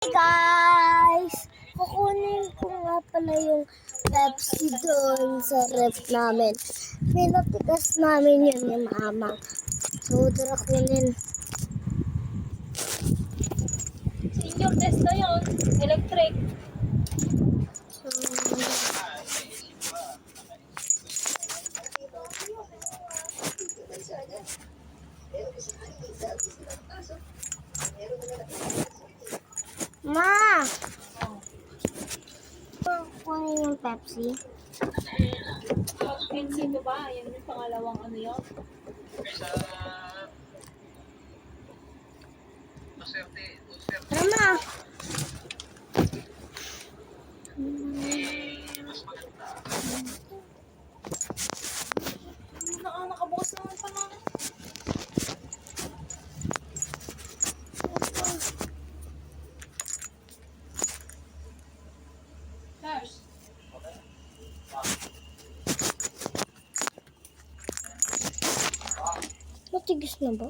Hey guys! Kukunin ko nga pala yung Pepsi doon sa ref namin. Pinatigas namin yun ni Mama. So, tara kunin. Senior test na yun. Electric. So, Ma! Kunin yung Pepsi. NC ba? Yan yung pangalawang ano yun. Tara ma! Nakabukas naman pala. Nurse. Matigas na ba?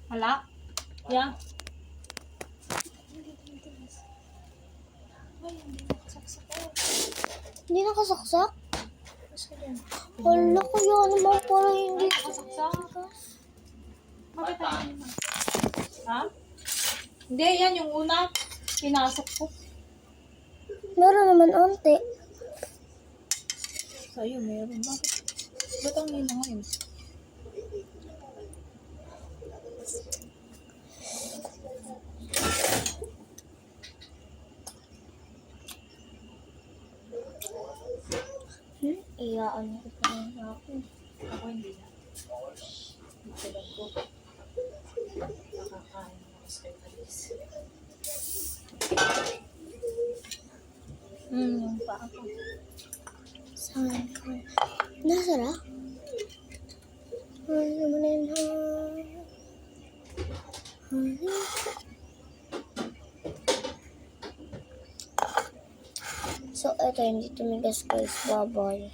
Hala? Yeah. Hindi nakasaksak? Wala kaya naman pala hindi Nakasaksak? Bakit tayo? Ha? Hindi, yan yung una. Pinasok ko. Meron naman onte. Sa'yo, meron. Bakit? Ba't ang nina ngayon? Iyaan ko pa rin ako. Ako hindi na. Itilag ko. Nakakain ako sa kalis. Yung paa ko. Saan ko? Nasara? Ano naman yun ha? So, ito hindi tumigas guys. Bye-bye.